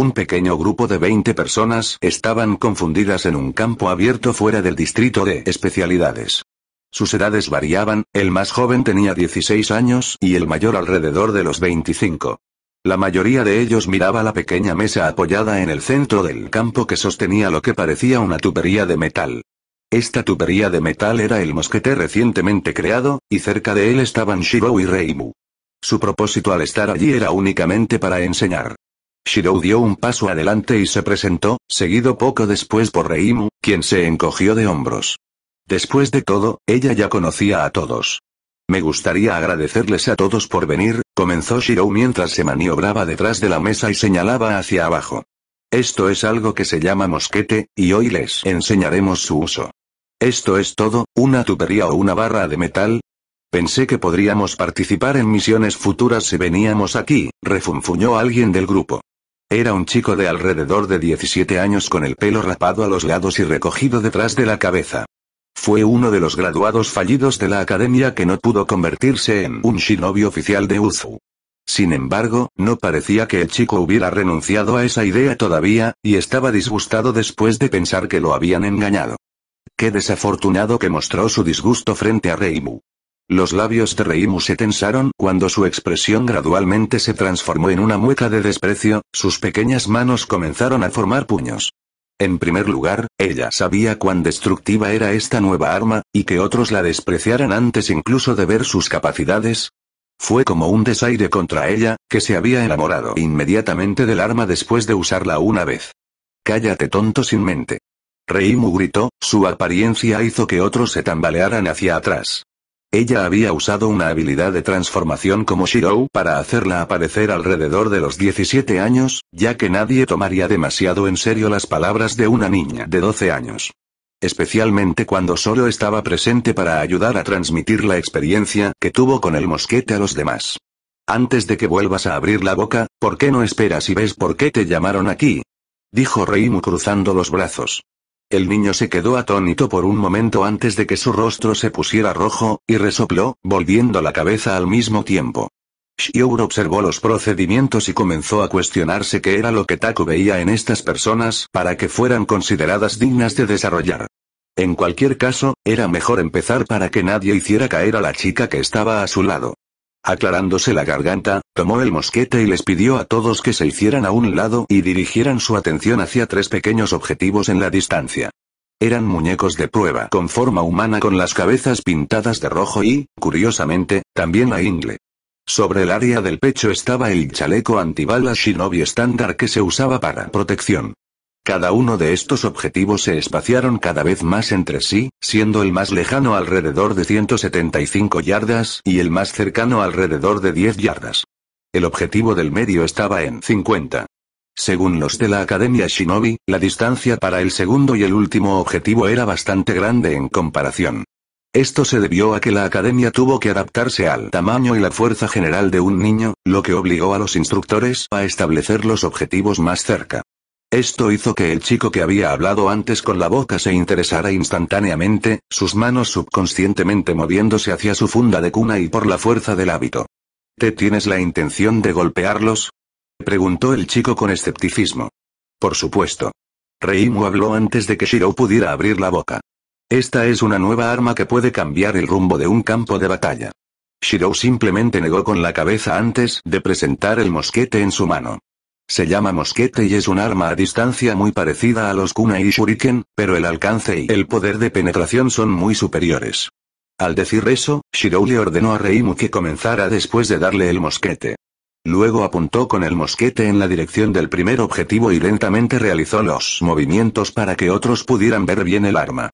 Un pequeño grupo de 20 personas estaban confundidas en un campo abierto fuera del distrito de especialidades. Sus edades variaban, el más joven tenía 16 años y el mayor alrededor de los 25. La mayoría de ellos miraba la pequeña mesa apoyada en el centro del campo que sostenía lo que parecía una tubería de metal. Esta tubería de metal era el mosquete recientemente creado, y cerca de él estaban Shirou y Reimu. Su propósito al estar allí era únicamente para enseñar. Shirou dio un paso adelante y se presentó, seguido poco después por Reimu, quien se encogió de hombros. Después de todo, ella ya conocía a todos. Me gustaría agradecerles a todos por venir, comenzó Shirou mientras se maniobraba detrás de la mesa y señalaba hacia abajo. Esto es algo que se llama mosquete, y hoy les enseñaremos su uso. ¿Esto es todo, una tubería o una barra de metal? Pensé que podríamos participar en misiones futuras si veníamos aquí, refunfuñó alguien del grupo. Era un chico de alrededor de 17 años con el pelo rapado a los lados y recogido detrás de la cabeza. Fue uno de los graduados fallidos de la academia que no pudo convertirse en un shinobi oficial de Uzu. Sin embargo, no parecía que el chico hubiera renunciado a esa idea todavía, y estaba disgustado después de pensar que lo habían engañado. Qué desafortunado que mostró su disgusto frente a Reimu. Los labios de Reimu se tensaron cuando su expresión gradualmente se transformó en una mueca de desprecio, sus pequeñas manos comenzaron a formar puños. En primer lugar, ella sabía cuán destructiva era esta nueva arma, y que otros la despreciaran antes incluso de ver sus capacidades. Fue como un desaire contra ella, que se había enamorado inmediatamente del arma después de usarla una vez. Cállate tonto sin mente. Reimu gritó, su apariencia hizo que otros se tambalearan hacia atrás. Ella había usado una habilidad de transformación como Shirou para hacerla aparecer alrededor de los 17 años, ya que nadie tomaría demasiado en serio las palabras de una niña de 12 años. Especialmente cuando solo estaba presente para ayudar a transmitir la experiencia que tuvo con el mosquete a los demás. Antes de que vuelvas a abrir la boca, ¿por qué no esperas y ves por qué te llamaron aquí? Dijo Reimu cruzando los brazos. El niño se quedó atónito por un momento antes de que su rostro se pusiera rojo, y resopló, volviendo la cabeza al mismo tiempo. Shiouro observó los procedimientos y comenzó a cuestionarse qué era lo que Taku veía en estas personas para que fueran consideradas dignas de desarrollar. En cualquier caso, era mejor empezar para que nadie hiciera caer a la chica que estaba a su lado. Aclarándose la garganta, tomó el mosquete y les pidió a todos que se hicieran a un lado y dirigieran su atención hacia 3 pequeños objetivos en la distancia. Eran muñecos de prueba con forma humana con las cabezas pintadas de rojo y, curiosamente, también la ingle. Sobre el área del pecho estaba el chaleco antibalas shinobi estándar que se usaba para protección. Cada uno de estos objetivos se espaciaron cada vez más entre sí, siendo el más lejano alrededor de 175 yardas y el más cercano alrededor de 10 yardas. El objetivo del medio estaba en 50. Según los de la Academia Shinobi, la distancia para el segundo y el último objetivo era bastante grande en comparación. Esto se debió a que la academia tuvo que adaptarse al tamaño y la fuerza general de un niño, lo que obligó a los instructores a establecer los objetivos más cerca. Esto hizo que el chico que había hablado antes con la boca se interesara instantáneamente, sus manos subconscientemente moviéndose hacia su funda de cuna y por la fuerza del hábito. ¿Te tienes la intención de golpearlos?, preguntó el chico con escepticismo. Por supuesto. Reimu habló antes de que Shirou pudiera abrir la boca. Esta es una nueva arma que puede cambiar el rumbo de un campo de batalla. Shirou simplemente negó con la cabeza antes de presentar el mosquete en su mano. Se llama mosquete y es un arma a distancia muy parecida a los kunai y shuriken, pero el alcance y el poder de penetración son muy superiores. Al decir eso, Shirou le ordenó a Reimu que comenzara después de darle el mosquete. Luego apuntó con el mosquete en la dirección del primer objetivo y lentamente realizó los movimientos para que otros pudieran ver bien el arma.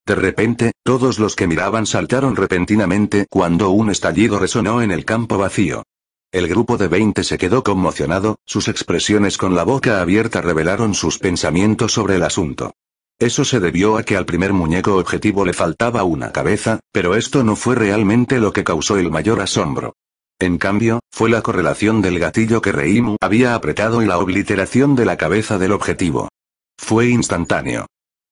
De repente, todos los que miraban saltaron repentinamente cuando un estallido resonó en el campo vacío. El grupo de 20 se quedó conmocionado, sus expresiones con la boca abierta revelaron sus pensamientos sobre el asunto. Eso se debió a que al primer muñeco objetivo le faltaba una cabeza, pero esto no fue realmente lo que causó el mayor asombro. En cambio, fue la correlación del gatillo que Reimu había apretado y la obliteración de la cabeza del objetivo. Fue instantáneo.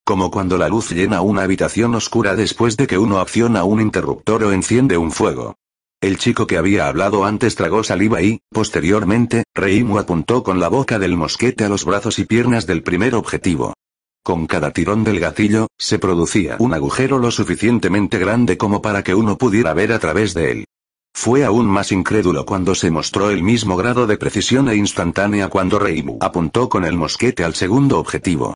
Como cuando la luz llena una habitación oscura después de que uno acciona un interruptor o enciende un fuego. El chico que había hablado antes tragó saliva y, posteriormente, Reimu apuntó con la boca del mosquete a los brazos y piernas del primer objetivo. Con cada tirón del gatillo, se producía un agujero lo suficientemente grande como para que uno pudiera ver a través de él. Fue aún más incrédulo cuando se mostró el mismo grado de precisión e instantánea cuando Reimu apuntó con el mosquete al segundo objetivo.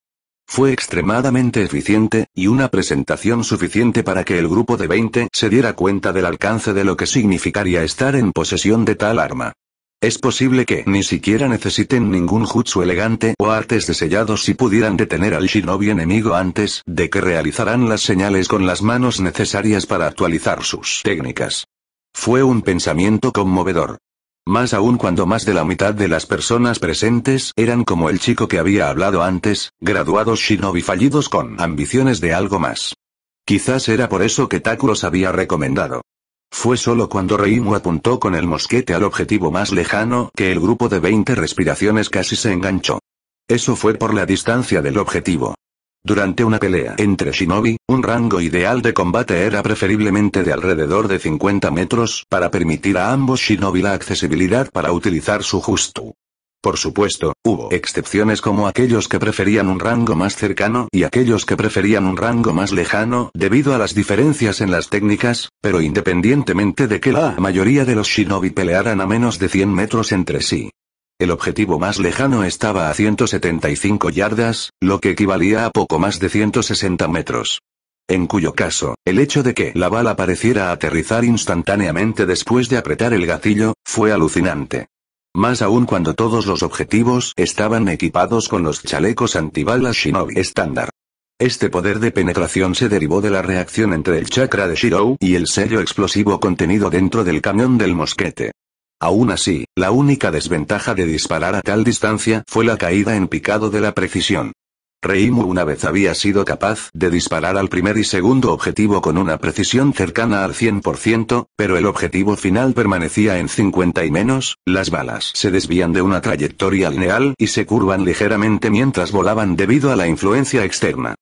Fue extremadamente eficiente, y una presentación suficiente para que el grupo de 20 se diera cuenta del alcance de lo que significaría estar en posesión de tal arma. Es posible que ni siquiera necesiten ningún jutsu elegante o artes de sellado si pudieran detener al shinobi enemigo antes de que realizaran las señales con las manos necesarias para actualizar sus técnicas. Fue un pensamiento conmovedor. Más aún cuando más de la mitad de las personas presentes eran como el chico que había hablado antes, graduados shinobi fallidos con ambiciones de algo más. Quizás era por eso que Taku los había recomendado. Fue solo cuando Reimu apuntó con el mosquete al objetivo más lejano que el grupo de 20 respiraciones casi se enganchó. Eso fue por la distancia del objetivo. Durante una pelea entre shinobi, un rango ideal de combate era preferiblemente de alrededor de 50 metros para permitir a ambos shinobi la accesibilidad para utilizar su jutsu. Por supuesto, hubo excepciones como aquellos que preferían un rango más cercano y aquellos que preferían un rango más lejano debido a las diferencias en las técnicas, pero independientemente de que la mayoría de los shinobi pelearan a menos de 100 metros entre sí. El objetivo más lejano estaba a 175 yardas, lo que equivalía a poco más de 160 metros. En cuyo caso, el hecho de que la bala pareciera aterrizar instantáneamente después de apretar el gatillo, fue alucinante. Más aún cuando todos los objetivos estaban equipados con los chalecos antibalas shinobi estándar. Este poder de penetración se derivó de la reacción entre el chakra de Shirou y el sello explosivo contenido dentro del cañón del mosquete. Aún así, la única desventaja de disparar a tal distancia fue la caída en picado de la precisión. Reimu una vez había sido capaz de disparar al primer y segundo objetivo con una precisión cercana al 100%, pero el objetivo final permanecía en 50 y menos, las balas se desvían de una trayectoria lineal y se curvan ligeramente mientras volaban debido a la influencia externa.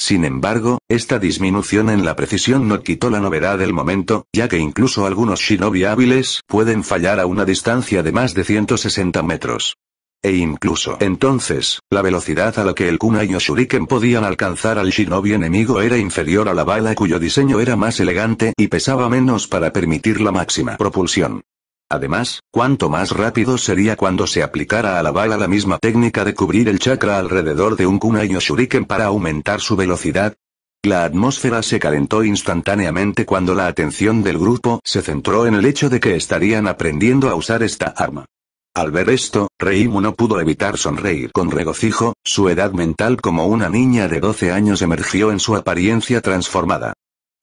Sin embargo, esta disminución en la precisión no quitó la novedad del momento, ya que incluso algunos shinobi hábiles pueden fallar a una distancia de más de 160 metros. E incluso entonces, la velocidad a la que el kunai o shuriken podían alcanzar al shinobi enemigo era inferior a la bala cuyo diseño era más elegante y pesaba menos para permitir la máxima propulsión. Además, cuanto más rápido sería cuando se aplicara a la bala la misma técnica de cubrir el chakra alrededor de un kunai o shuriken para aumentar su velocidad. La atmósfera se calentó instantáneamente cuando la atención del grupo se centró en el hecho de que estarían aprendiendo a usar esta arma. Al ver esto, Reimu no pudo evitar sonreír con regocijo, su edad mental como una niña de 12 años emergió en su apariencia transformada.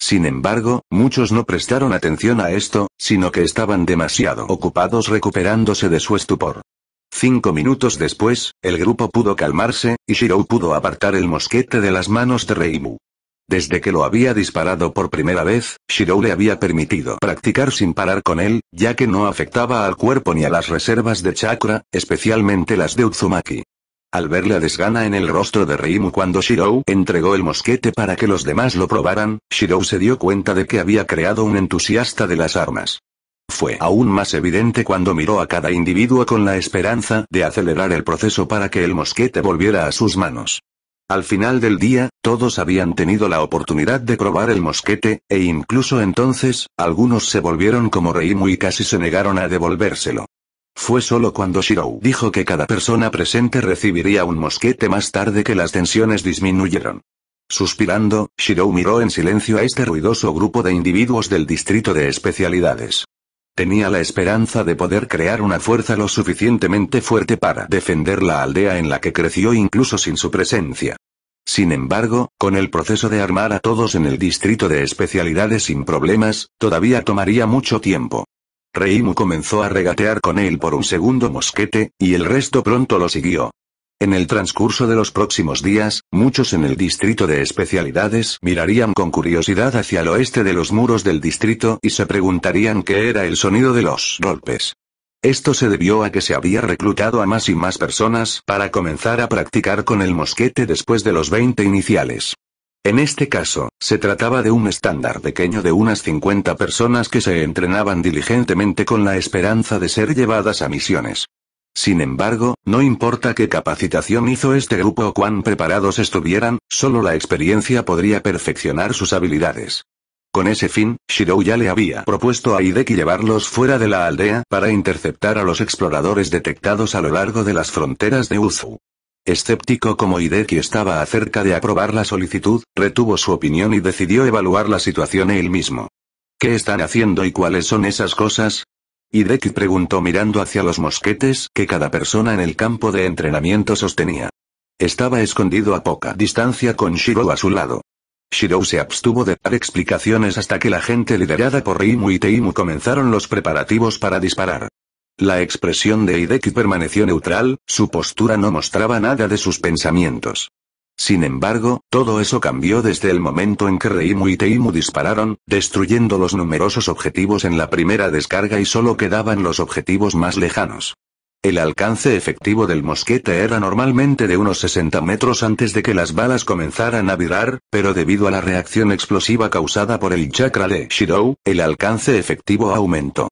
Sin embargo, muchos no prestaron atención a esto, sino que estaban demasiado ocupados recuperándose de su estupor. 5 minutos después, el grupo pudo calmarse, y Shirou pudo apartar el mosquete de las manos de Reimu. Desde que lo había disparado por primera vez, Shirou le había permitido practicar sin parar con él, ya que no afectaba al cuerpo ni a las reservas de chakra, especialmente las de Uzumaki. Al ver la desgana en el rostro de Reimu cuando Shirou entregó el mosquete para que los demás lo probaran, Shirou se dio cuenta de que había creado un entusiasta de las armas. Fue aún más evidente cuando miró a cada individuo con la esperanza de acelerar el proceso para que el mosquete volviera a sus manos. Al final del día, todos habían tenido la oportunidad de probar el mosquete, e incluso entonces, algunos se volvieron como Reimu y casi se negaron a devolvérselo. Fue solo cuando Shirou dijo que cada persona presente recibiría un mosquete más tarde que las tensiones disminuyeron. Suspirando, Shirou miró en silencio a este ruidoso grupo de individuos del distrito de especialidades. Tenía la esperanza de poder crear una fuerza lo suficientemente fuerte para defender la aldea en la que creció incluso sin su presencia. Sin embargo, con el proceso de armar a todos en el distrito de especialidades sin problemas, todavía tomaría mucho tiempo. Reimu comenzó a regatear con él por un segundo mosquete, y el resto pronto lo siguió. En el transcurso de los próximos días, muchos en el distrito de especialidades mirarían con curiosidad hacia el oeste de los muros del distrito y se preguntarían qué era el sonido de los golpes. Esto se debió a que se había reclutado a más y más personas para comenzar a practicar con el mosquete después de los 20 iniciales. En este caso, se trataba de un estándar pequeño de unas 50 personas que se entrenaban diligentemente con la esperanza de ser llevadas a misiones. Sin embargo, no importa qué capacitación hizo este grupo o cuán preparados estuvieran, solo la experiencia podría perfeccionar sus habilidades. Con ese fin, Shirou ya le había propuesto a Hideki llevarlos fuera de la aldea para interceptar a los exploradores detectados a lo largo de las fronteras de Uzu. Escéptico como Hideki estaba acerca de aprobar la solicitud, retuvo su opinión y decidió evaluar la situación él mismo. ¿Qué están haciendo y cuáles son esas cosas? Hideki preguntó mirando hacia los mosquetes que cada persona en el campo de entrenamiento sostenía. Estaba escondido a poca distancia con Shirou a su lado. Shirou se abstuvo de dar explicaciones hasta que la gente liderada por Reimu y Teimu comenzaron los preparativos para disparar. La expresión de Hideki permaneció neutral, su postura no mostraba nada de sus pensamientos. Sin embargo, todo eso cambió desde el momento en que Reimu y Teimu dispararon, destruyendo los numerosos objetivos en la primera descarga y solo quedaban los objetivos más lejanos. El alcance efectivo del mosquete era normalmente de unos 60 metros antes de que las balas comenzaran a virar, pero debido a la reacción explosiva causada por el chakra de Shirou, el alcance efectivo aumentó.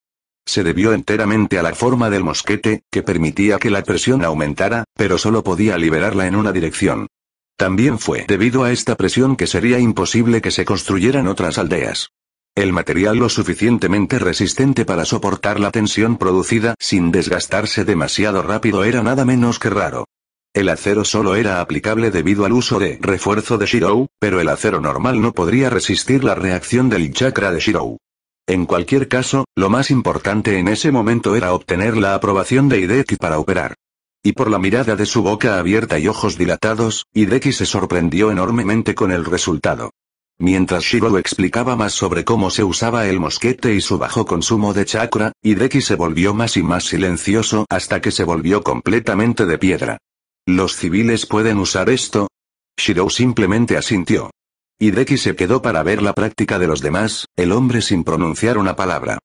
Se debió enteramente a la forma del mosquete, que permitía que la presión aumentara, pero solo podía liberarla en una dirección. También fue debido a esta presión que sería imposible que se construyeran otras aldeas. El material lo suficientemente resistente para soportar la tensión producida sin desgastarse demasiado rápido era nada menos que raro. El acero solo era aplicable debido al uso de refuerzo de Shirou, pero el acero normal no podría resistir la reacción del chakra de Shirou. En cualquier caso, lo más importante en ese momento era obtener la aprobación de Hideki para operar. Y por la mirada de su boca abierta y ojos dilatados, Hideki se sorprendió enormemente con el resultado. Mientras Shirou explicaba más sobre cómo se usaba el mosquete y su bajo consumo de chakra, Hideki se volvió más y más silencioso hasta que se volvió completamente de piedra. ¿Los civiles pueden usar esto? Shirou simplemente asintió. Hideki se quedó para ver la práctica de los demás, el hombre sin pronunciar una palabra.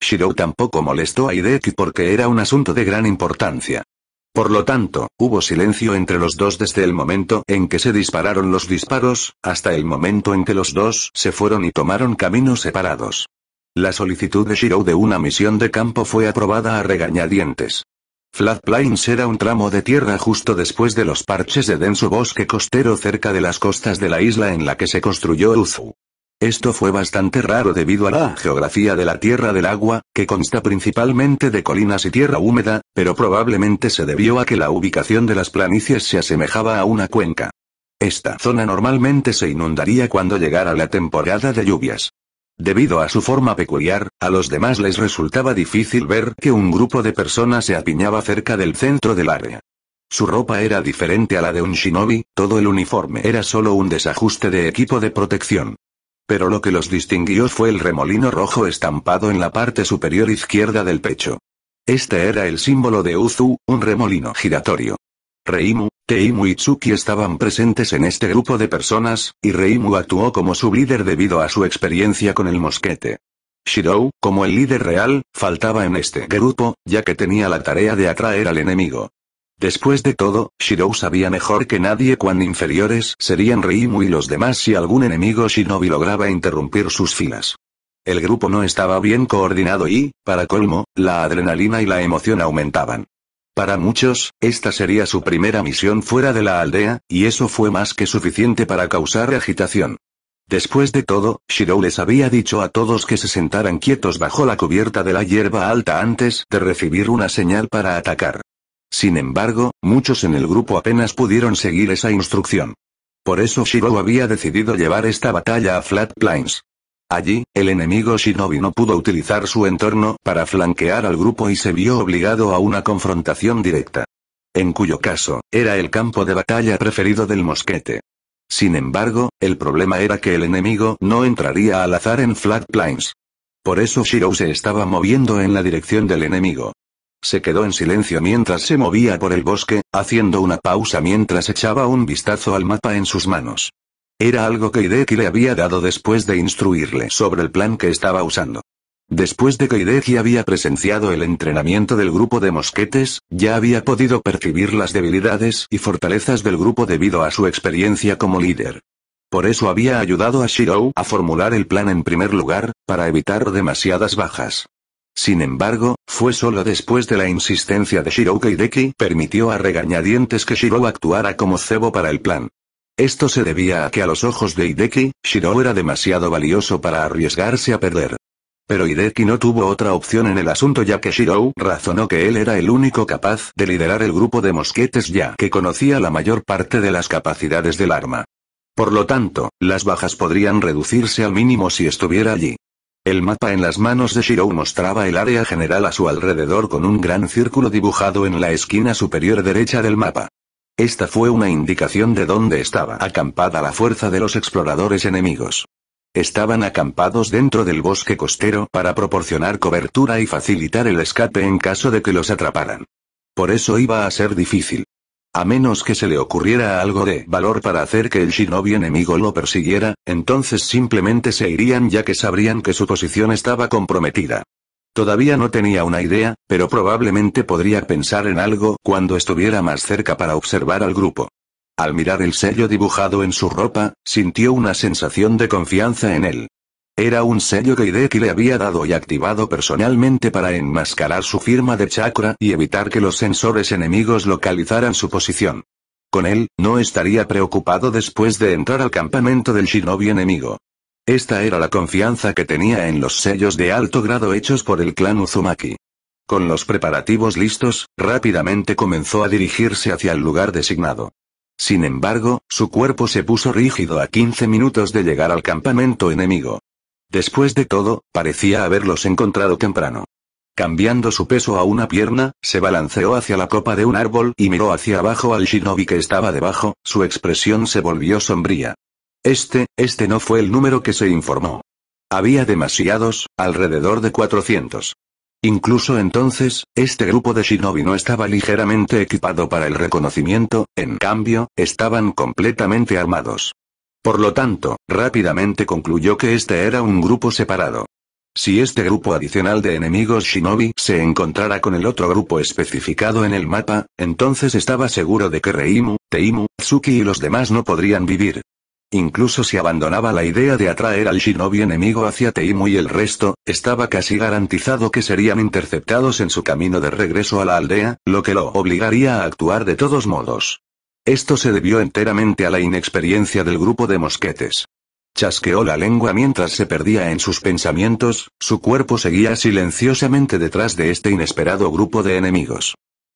Shirou tampoco molestó a Hideki porque era un asunto de gran importancia. Por lo tanto, hubo silencio entre los dos desde el momento en que se dispararon los disparos, hasta el momento en que los dos se fueron y tomaron caminos separados. La solicitud de Shirou de una misión de campo fue aprobada a regañadientes. Flat Plains era un tramo de tierra justo después de los parches de denso bosque costero cerca de las costas de la isla en la que se construyó Uzu. Esto fue bastante raro debido a la geografía de la Tierra del Agua, que consta principalmente de colinas y tierra húmeda, pero probablemente se debió a que la ubicación de las planicies se asemejaba a una cuenca. Esta zona normalmente se inundaría cuando llegara la temporada de lluvias. Debido a su forma peculiar, a los demás les resultaba difícil ver que un grupo de personas se apiñaba cerca del centro del área. Su ropa era diferente a la de un shinobi, todo el uniforme era solo un desajuste de equipo de protección. Pero lo que los distinguió fue el remolino rojo estampado en la parte superior izquierda del pecho. Este era el símbolo de Uzu, un remolino giratorio. Reimu, Teimu y Tsuki estaban presentes en este grupo de personas, y Reimu actuó como sublíder debido a su experiencia con el mosquete. Shirou, como el líder real, faltaba en este grupo, ya que tenía la tarea de atraer al enemigo. Después de todo, Shirou sabía mejor que nadie cuán inferiores serían Reimu y los demás si algún enemigo shinobi lograba interrumpir sus filas. El grupo no estaba bien coordinado y, para colmo, la adrenalina y la emoción aumentaban. Para muchos, esta sería su primera misión fuera de la aldea, y eso fue más que suficiente para causar agitación. Después de todo, Shirou les había dicho a todos que se sentaran quietos bajo la cubierta de la hierba alta antes de recibir una señal para atacar. Sin embargo, muchos en el grupo apenas pudieron seguir esa instrucción. Por eso Shirou había decidido llevar esta batalla a Flat Plains. Allí, el enemigo shinobi no pudo utilizar su entorno para flanquear al grupo y se vio obligado a una confrontación directa. En cuyo caso, era el campo de batalla preferido del mosquete. Sin embargo, el problema era que el enemigo no entraría al azar en Flat Plains. Por eso Shirou se estaba moviendo en la dirección del enemigo. Se quedó en silencio mientras se movía por el bosque, haciendo una pausa mientras echaba un vistazo al mapa en sus manos. Era algo que Hideki le había dado después de instruirle sobre el plan que estaba usando. Después de que Hideki había presenciado el entrenamiento del grupo de mosquetes, ya había podido percibir las debilidades y fortalezas del grupo debido a su experiencia como líder. Por eso había ayudado a Shirou a formular el plan en primer lugar, para evitar demasiadas bajas. Sin embargo, fue solo después de la insistencia de Shirou que Hideki permitió a regañadientes que Shirou actuara como cebo para el plan. Esto se debía a que a los ojos de Hideki, Shirou era demasiado valioso para arriesgarse a perder. Pero Hideki no tuvo otra opción en el asunto ya que Shirou razonó que él era el único capaz de liderar el grupo de mosquetes ya que conocía la mayor parte de las capacidades del arma. Por lo tanto, las bajas podrían reducirse al mínimo si estuviera allí. El mapa en las manos de Shirou mostraba el área general a su alrededor con un gran círculo dibujado en la esquina superior derecha del mapa. Esta fue una indicación de dónde estaba acampada la fuerza de los exploradores enemigos. Estaban acampados dentro del bosque costero para proporcionar cobertura y facilitar el escape en caso de que los atraparan. Por eso iba a ser difícil. A menos que se le ocurriera algo de valor para hacer que el shinobi enemigo lo persiguiera, entonces simplemente se irían ya que sabrían que su posición estaba comprometida. Todavía no tenía una idea, pero probablemente podría pensar en algo cuando estuviera más cerca para observar al grupo. Al mirar el sello dibujado en su ropa, sintió una sensación de confianza en él. Era un sello que Hideki le había dado y activado personalmente para enmascarar su firma de chakra y evitar que los sensores enemigos localizaran su posición. Con él, no estaría preocupado después de entrar al campamento del shinobi enemigo. Esta era la confianza que tenía en los sellos de alto grado hechos por el clan Uzumaki. Con los preparativos listos, rápidamente comenzó a dirigirse hacia el lugar designado. Sin embargo, su cuerpo se puso rígido a 15 minutos de llegar al campamento enemigo. Después de todo, parecía haberlos encontrado temprano. Cambiando su peso a una pierna, se balanceó hacia la copa de un árbol y miró hacia abajo al shinobi que estaba debajo, su expresión se volvió sombría. Este no fue el número que se informó. Había demasiados, alrededor de 400. Incluso entonces, este grupo de shinobi no estaba ligeramente equipado para el reconocimiento, en cambio, estaban completamente armados. Por lo tanto, rápidamente concluyó que este era un grupo separado. Si este grupo adicional de enemigos shinobi se encontrara con el otro grupo especificado en el mapa, entonces estaba seguro de que Reimu, Teimu, Tsuki y los demás no podrían vivir. Incluso si abandonaba la idea de atraer al shinobi enemigo hacia Teimu y el resto, estaba casi garantizado que serían interceptados en su camino de regreso a la aldea, lo que lo obligaría a actuar de todos modos. Esto se debió enteramente a la inexperiencia del grupo de mosquetes. Chasqueó la lengua mientras se perdía en sus pensamientos, su cuerpo seguía silenciosamente detrás de este inesperado grupo de enemigos.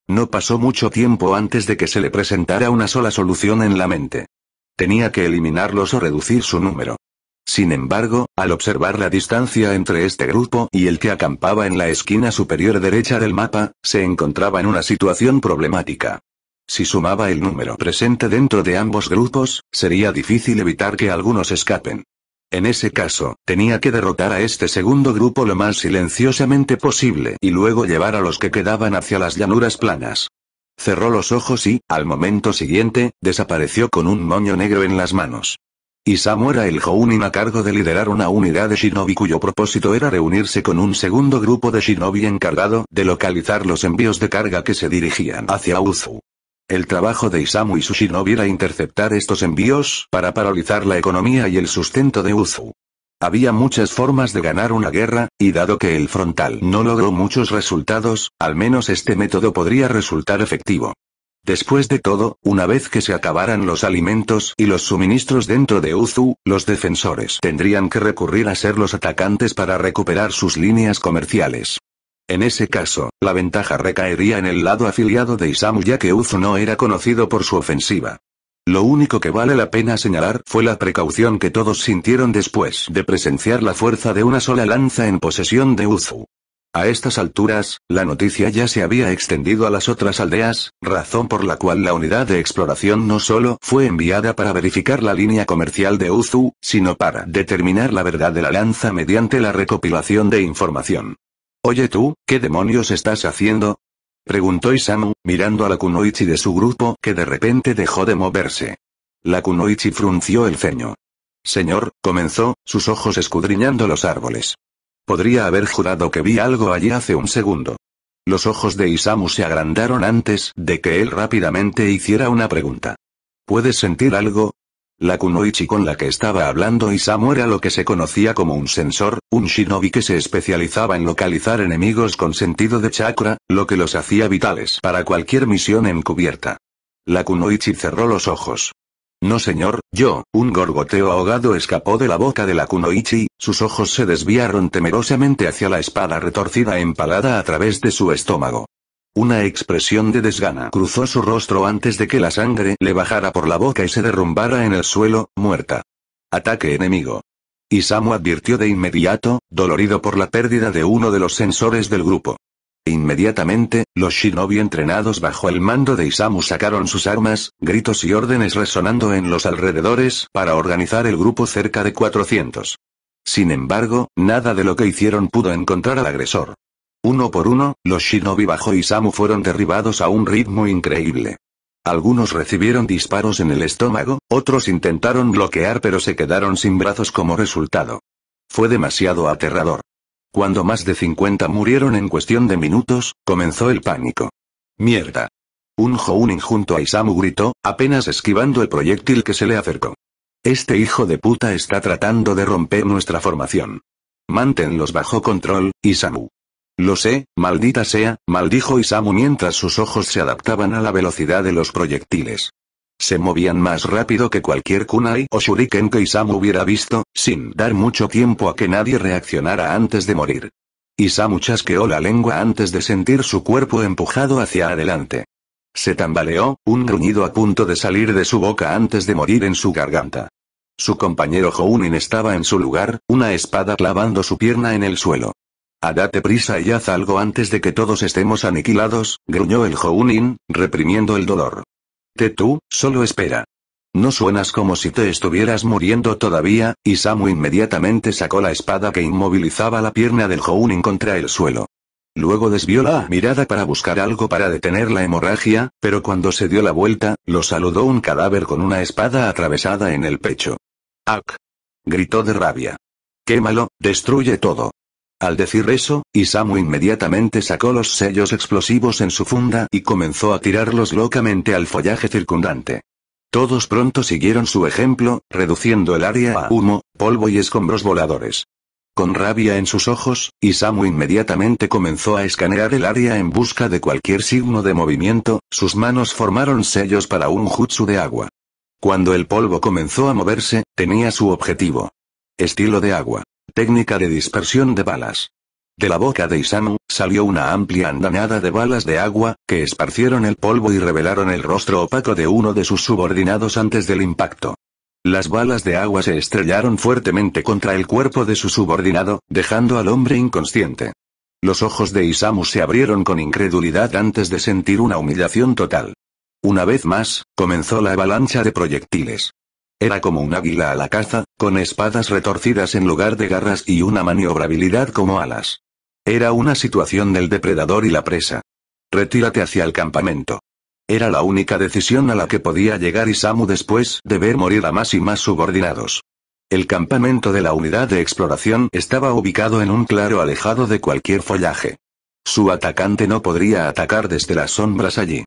No pasó mucho tiempo antes de que se le presentara una sola solución en la mente. Tenía que eliminarlos o reducir su número. Sin embargo, al observar la distancia entre este grupo y el que acampaba en la esquina superior derecha del mapa, se encontraba en una situación problemática. Si sumaba el número presente dentro de ambos grupos, sería difícil evitar que algunos escapen. En ese caso, tenía que derrotar a este segundo grupo lo más silenciosamente posible y luego llevar a los que quedaban hacia las llanuras planas. Cerró los ojos y, al momento siguiente, desapareció con un moño negro en las manos. Isamu era el Jounin a cargo de liderar una unidad de shinobi cuyo propósito era reunirse con un segundo grupo de shinobi encargado de localizar los envíos de carga que se dirigían hacia Uzu. El trabajo de Isamu y su shinobi era interceptar estos envíos para paralizar la economía y el sustento de Uzu. Había muchas formas de ganar una guerra, y dado que el frontal no logró muchos resultados, al menos este método podría resultar efectivo. Después de todo, una vez que se acabaran los alimentos y los suministros dentro de Uzu, los defensores tendrían que recurrir a ser los atacantes para recuperar sus líneas comerciales. En ese caso, la ventaja recaería en el lado afiliado de Isamu ya que Uzu no era conocido por su ofensiva. Lo único que vale la pena señalar fue la precaución que todos sintieron después de presenciar la fuerza de una sola lanza en posesión de Uzu. A estas alturas, la noticia ya se había extendido a las otras aldeas, razón por la cual la unidad de exploración no solo fue enviada para verificar la línea comercial de Uzu, sino para determinar la verdad de la lanza mediante la recopilación de información. «Oye tú, ¿qué demonios estás haciendo?», preguntó Isamu, mirando a la kunoichi de su grupo que de repente dejó de moverse. La kunoichi frunció el ceño. «Señor», comenzó, sus ojos escudriñando los árboles. Podría haber jurado que vi algo allí hace un segundo. Los ojos de Isamu se agrandaron antes de que él rápidamente hiciera una pregunta. «¿Puedes sentir algo?». La kunoichi con la que estaba hablando Isamu era lo que se conocía como un sensor, un shinobi que se especializaba en localizar enemigos con sentido de chakra, lo que los hacía vitales para cualquier misión encubierta. La kunoichi cerró los ojos. No señor, un gorgoteo ahogado escapó de la boca de la kunoichi, sus ojos se desviaron temerosamente hacia la espada retorcida empalada a través de su estómago. Una expresión de desgana cruzó su rostro antes de que la sangre le bajara por la boca y se derrumbara en el suelo, muerta. Ataque enemigo. Isamu advirtió de inmediato, dolorido por la pérdida de uno de los sensores del grupo. Inmediatamente, los shinobi entrenados bajo el mando de Isamu sacaron sus armas, gritos y órdenes resonando en los alrededores para organizar el grupo cerca de 400. Sin embargo, nada de lo que hicieron pudo encontrar al agresor. Uno por uno, los shinobi bajo Isamu fueron derribados a un ritmo increíble. Algunos recibieron disparos en el estómago, otros intentaron bloquear pero se quedaron sin brazos como resultado. Fue demasiado aterrador. Cuando más de 50 murieron en cuestión de minutos, comenzó el pánico. ¡Mierda! Un Jounin junto a Isamu gritó, apenas esquivando el proyectil que se le acercó. Este hijo de puta está tratando de romper nuestra formación. Manténlos bajo control, Isamu. Lo sé, maldita sea, maldijo Isamu mientras sus ojos se adaptaban a la velocidad de los proyectiles. Se movían más rápido que cualquier kunai o shuriken que Isamu hubiera visto, sin dar mucho tiempo a que nadie reaccionara antes de morir. Isamu chasqueó la lengua antes de sentir su cuerpo empujado hacia adelante. Se tambaleó, un gruñido a punto de salir de su boca antes de morir en su garganta. Su compañero Jounin estaba en su lugar, una espada clavando su pierna en el suelo. «Date prisa y haz algo antes de que todos estemos aniquilados», gruñó el Jounin, reprimiendo el dolor. «Tú, solo espera. No suenas como si te estuvieras muriendo todavía», Isamu inmediatamente sacó la espada que inmovilizaba la pierna del Jounin contra el suelo. Luego desvió la mirada para buscar algo para detener la hemorragia, pero cuando se dio la vuelta, lo saludó un cadáver con una espada atravesada en el pecho. «¡Ak!», gritó de rabia. «Quémalo, destruye todo». Al decir eso, Isamu inmediatamente sacó los sellos explosivos en su funda y comenzó a tirarlos locamente al follaje circundante. Todos pronto siguieron su ejemplo, reduciendo el área a humo, polvo y escombros voladores. Con rabia en sus ojos, Isamu inmediatamente comenzó a escanear el área en busca de cualquier signo de movimiento, sus manos formaron sellos para un jutsu de agua. Cuando el polvo comenzó a moverse, tenía su objetivo. Estilo de agua. Técnica de dispersión de balas. De la boca de Isamu, salió una amplia andanada de balas de agua, que esparcieron el polvo y revelaron el rostro opaco de uno de sus subordinados antes del impacto. Las balas de agua se estrellaron fuertemente contra el cuerpo de su subordinado, dejando al hombre inconsciente. Los ojos de Isamu se abrieron con incredulidad antes de sentir una humillación total. Una vez más, comenzó la avalancha de proyectiles. Era como un águila a la caza, con espadas retorcidas en lugar de garras y una maniobrabilidad como alas. Era una situación del depredador y la presa. Retírate hacia el campamento. Era la única decisión a la que podía llegar Isamu después de ver morir a más y más subordinados. El campamento de la unidad de exploración estaba ubicado en un claro alejado de cualquier follaje. Su atacante no podría atacar desde las sombras allí.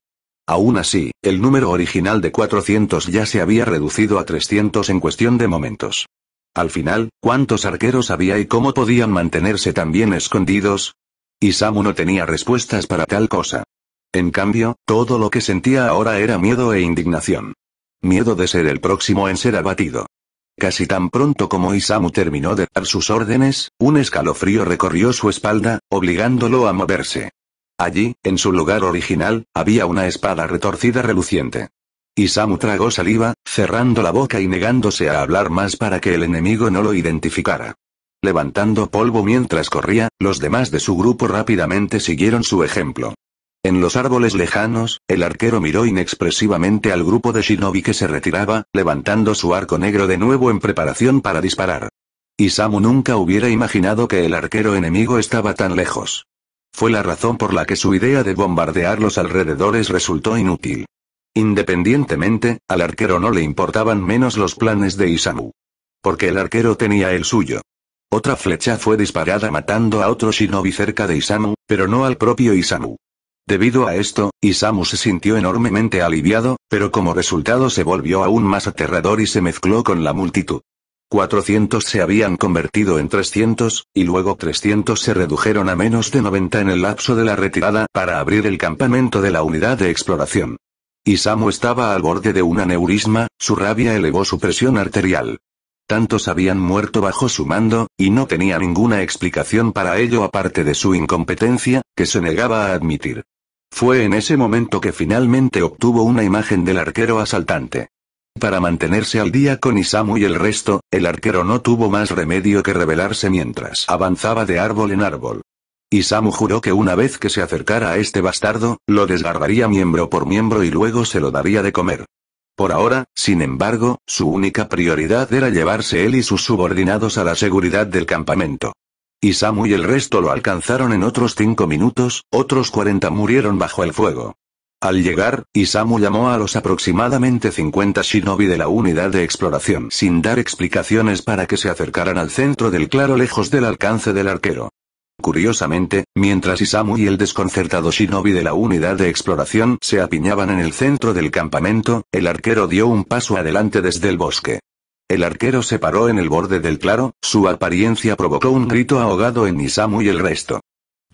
Aún así, el número original de 400 ya se había reducido a 300 en cuestión de momentos. Al final, ¿cuántos arqueros había y cómo podían mantenerse tan bien escondidos? Isamu no tenía respuestas para tal cosa. En cambio, todo lo que sentía ahora era miedo e indignación. Miedo de ser el próximo en ser abatido. Casi tan pronto como Isamu terminó de dar sus órdenes, un escalofrío recorrió su espalda, obligándolo a moverse. Allí, en su lugar original, había una espada retorcida reluciente. Isamu tragó saliva, cerrando la boca y negándose a hablar más para que el enemigo no lo identificara. Levantando polvo mientras corría, los demás de su grupo rápidamente siguieron su ejemplo. En los árboles lejanos, el arquero miró inexpresivamente al grupo de shinobi que se retiraba, levantando su arco negro de nuevo en preparación para disparar. Isamu nunca hubiera imaginado que el arquero enemigo estaba tan lejos. Fue la razón por la que su idea de bombardear los alrededores resultó inútil. Independientemente, al arquero no le importaban menos los planes de Isamu. Porque el arquero tenía el suyo. Otra flecha fue disparada matando a otro shinobi cerca de Isamu, pero no al propio Isamu. Debido a esto, Isamu se sintió enormemente aliviado, pero como resultado se volvió aún más aterrador y se mezcló con la multitud. 400 se habían convertido en 300, y luego 300 se redujeron a menos de 90 en el lapso de la retirada para abrir el campamento de la unidad de exploración. Isamu estaba al borde de un aneurisma, su rabia elevó su presión arterial. Tantos habían muerto bajo su mando, y no tenía ninguna explicación para ello aparte de su incompetencia, que se negaba a admitir. Fue en ese momento que finalmente obtuvo una imagen del arquero asaltante. Para mantenerse al día con Isamu y el resto, el arquero no tuvo más remedio que rebelarse mientras avanzaba de árbol en árbol. Isamu juró que una vez que se acercara a este bastardo, lo desgarraría miembro por miembro y luego se lo daría de comer. Por ahora, sin embargo, su única prioridad era llevarse él y sus subordinados a la seguridad del campamento. Isamu y el resto lo alcanzaron en otros 5 minutos, otros 40 murieron bajo el fuego. Al llegar, Isamu llamó a los aproximadamente 50 shinobi de la unidad de exploración sin dar explicaciones para que se acercaran al centro del claro lejos del alcance del arquero. Curiosamente, mientras Isamu y el desconcertado shinobi de la unidad de exploración se apiñaban en el centro del campamento, el arquero dio un paso adelante desde el bosque. El arquero se paró en el borde del claro, su apariencia provocó un grito ahogado en Isamu y el resto.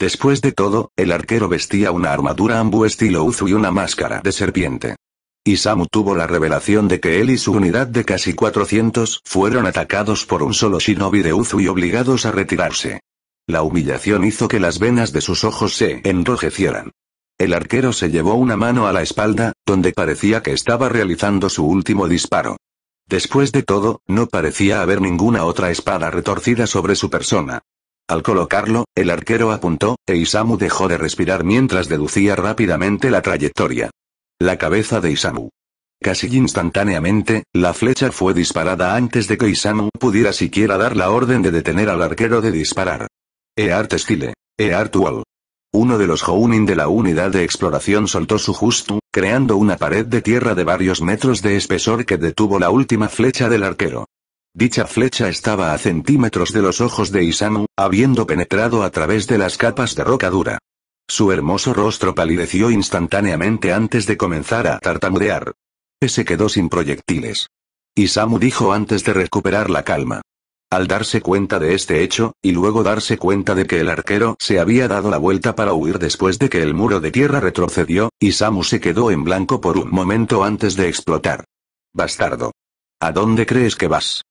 Después de todo, el arquero vestía una armadura Anbu estilo Uzu y una máscara de serpiente. Isamu tuvo la revelación de que él y su unidad de casi 400 fueron atacados por un solo shinobi de Uzu y obligados a retirarse. La humillación hizo que las venas de sus ojos se enrojecieran. El arquero se llevó una mano a la espalda, donde parecía que estaba realizando su último disparo. Después de todo, no parecía haber ninguna otra espada retorcida sobre su persona. Al colocarlo, el arquero apuntó, e Isamu dejó de respirar mientras deducía rápidamente la trayectoria. La cabeza de Isamu. Casi instantáneamente, la flecha fue disparada antes de que Isamu pudiera siquiera dar la orden de detener al arquero de disparar. Eart Style. Eart Wall. Uno de los Jounin de la unidad de exploración soltó su justu, creando una pared de tierra de varios metros de espesor que detuvo la última flecha del arquero. Dicha flecha estaba a centímetros de los ojos de Isamu, habiendo penetrado a través de las capas de roca dura. Su hermoso rostro palideció instantáneamente antes de comenzar a tartamudear. Se quedó sin proyectiles. Isamu dijo antes de recuperar la calma. Al darse cuenta de este hecho, y luego darse cuenta de que el arquero se había dado la vuelta para huir después de que el muro de tierra retrocedió, Isamu se quedó en blanco por un momento antes de explotar. «Bastardo. ¿A dónde crees que vas?»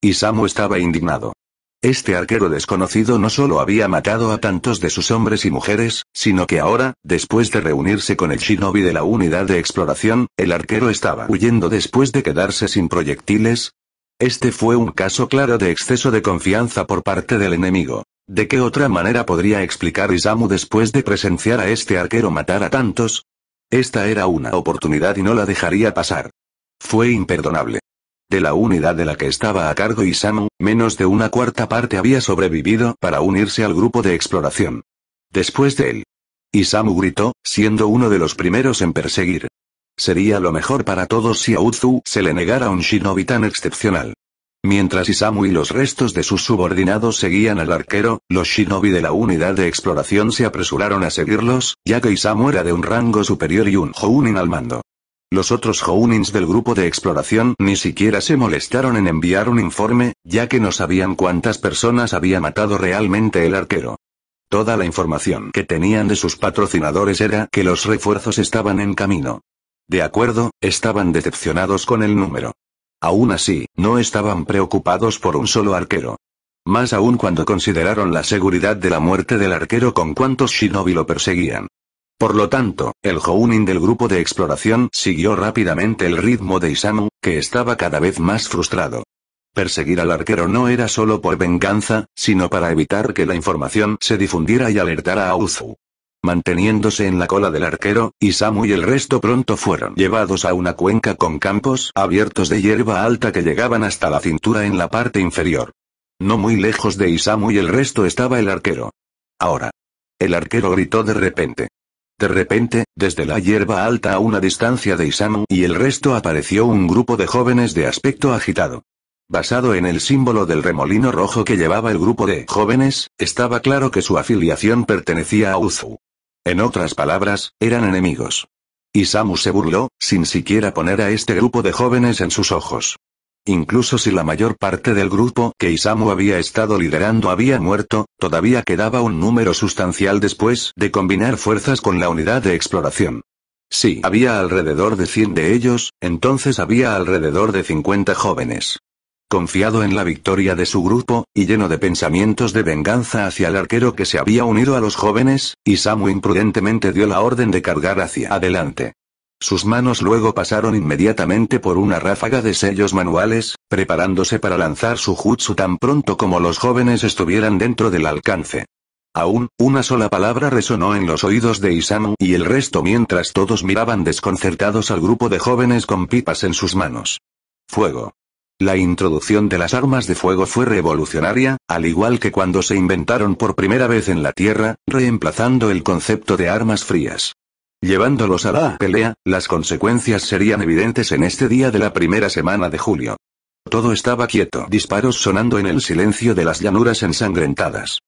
Isamu estaba indignado. Este arquero desconocido no solo había matado a tantos de sus hombres y mujeres, sino que ahora, después de reunirse con el shinobi de la unidad de exploración, el arquero estaba huyendo después de quedarse sin proyectiles. Este fue un caso claro de exceso de confianza por parte del enemigo. ¿De qué otra manera podría explicar Isamu después de presenciar a este arquero matar a tantos? Esta era una oportunidad y no la dejaría pasar. Fue imperdonable. De la unidad de la que estaba a cargo Isamu, menos de una cuarta parte había sobrevivido para unirse al grupo de exploración. Después de él, Isamu gritó, siendo uno de los primeros en perseguir. Sería lo mejor para todos si a Uzu se le negara un shinobi tan excepcional. Mientras Isamu y los restos de sus subordinados seguían al arquero, los shinobi de la unidad de exploración se apresuraron a seguirlos, ya que Isamu era de un rango superior y un Jounin al mando. Los otros Jounins del grupo de exploración ni siquiera se molestaron en enviar un informe, ya que no sabían cuántas personas había matado realmente el arquero. Toda la información que tenían de sus patrocinadores era que los refuerzos estaban en camino. De acuerdo, estaban decepcionados con el número. Aún así, no estaban preocupados por un solo arquero. Más aún cuando consideraron la seguridad de la muerte del arquero con cuantos shinobi lo perseguían. Por lo tanto, el Jounin del grupo de exploración siguió rápidamente el ritmo de Isamu, que estaba cada vez más frustrado. Perseguir al arquero no era solo por venganza, sino para evitar que la información se difundiera y alertara a Uzu. Manteniéndose en la cola del arquero, Isamu y el resto pronto fueron llevados a una cuenca con campos abiertos de hierba alta que llegaban hasta la cintura en la parte inferior. No muy lejos de Isamu y el resto estaba el arquero. Ahora. El arquero gritó de repente. De repente, desde la hierba alta a una distancia de Isamu y el resto apareció un grupo de jóvenes de aspecto agitado. Basado en el símbolo del remolino rojo que llevaba el grupo de jóvenes, estaba claro que su afiliación pertenecía a Uzu. En otras palabras, eran enemigos. Isamu se burló, sin siquiera poner a este grupo de jóvenes en sus ojos. Incluso si la mayor parte del grupo que Isamu había estado liderando había muerto, todavía quedaba un número sustancial después de combinar fuerzas con la unidad de exploración. Sí, había alrededor de 100 de ellos, entonces había alrededor de 50 jóvenes. Confiado en la victoria de su grupo, y lleno de pensamientos de venganza hacia el arquero que se había unido a los jóvenes, Isamu imprudentemente dio la orden de cargar hacia adelante. Sus manos luego pasaron inmediatamente por una ráfaga de sellos manuales, preparándose para lanzar su jutsu tan pronto como los jóvenes estuvieran dentro del alcance. Aún, una sola palabra resonó en los oídos de Isamu y el resto mientras todos miraban desconcertados al grupo de jóvenes con pipas en sus manos. Fuego. La introducción de las armas de fuego fue revolucionaria, al igual que cuando se inventaron por primera vez en la Tierra, reemplazando el concepto de armas frías. Llevándolos a la pelea, las consecuencias serían evidentes en este día de la primera semana de julio. Todo estaba quieto, disparos sonando en el silencio de las llanuras ensangrentadas.